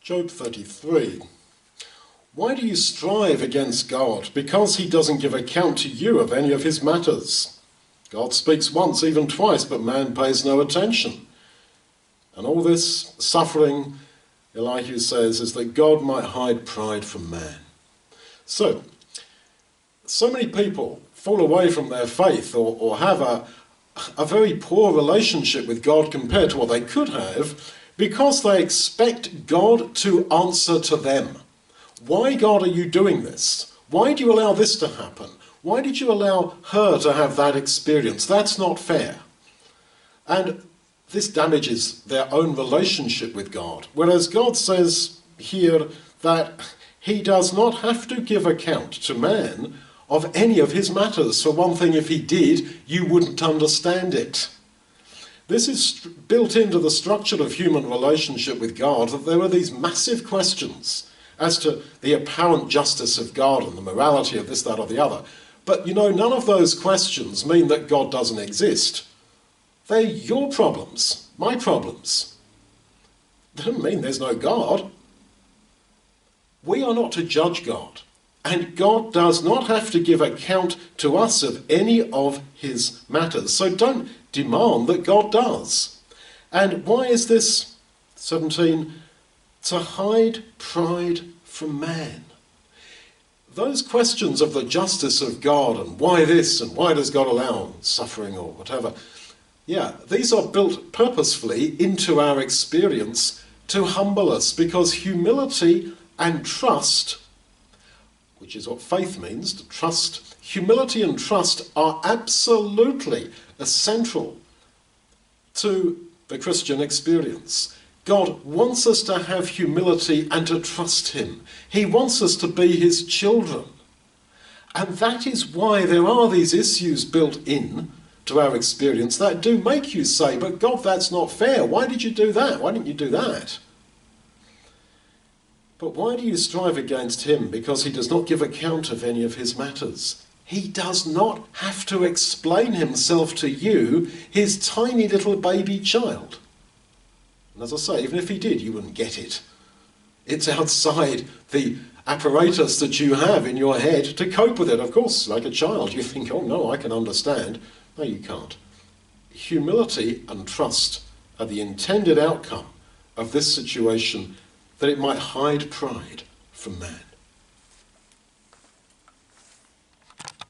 Job 33. Why do you strive against God? Because he doesn't give account to you of any of his matters. God speaks once, even twice, but man pays no attention. And all this suffering, Elihu says, is that God might hide pride from man. So many people fall away from their faith or have a very poor relationship with God compared to what they could have because they expect God to answer to them. Why, God, are you doing this? Why do you allow this to happen? Why did you allow her to have that experience? That's not fair. And this damages their own relationship with God. Whereas God says here that he does not have to give account to man of any of his matters. For one thing, if he did, you wouldn't understand it. This is built into the structure of human relationship with God, that there are these massive questions as to the apparent justice of God and the morality of this, that, or the other. But, you know, none of those questions mean that God doesn't exist. They're your problems, my problems. They don't mean there's no God. We are not to judge God, and God does not have to give account to us of any of his matters. So don't demand that God does. And why is this? 17, to hide pride from man. Those questions of the justice of God and why this and why does God allow suffering or whatever, yeah, these are built purposefully into our experience to humble us, because humility and trust, which is what faith means, to trust, humility and trust are absolutely essential to the Christian experience. God wants us to have humility and to trust him. He wants us to be his children. And that is why there are these issues built in to our experience that do make you say, but God, that's not fair. Why did you do that? Why didn't you do that? But why do you strive against him? Because he does not give account of any of his matters. He does not have to explain himself to you, his tiny little baby child. And as I say, even if he did, you wouldn't get it. It's outside the apparatus that you have in your head to cope with it. Of course, like a child, you think, oh no, I can understand. No, you can't. Humility and trust are the intended outcome of this situation, that it might hide pride from man.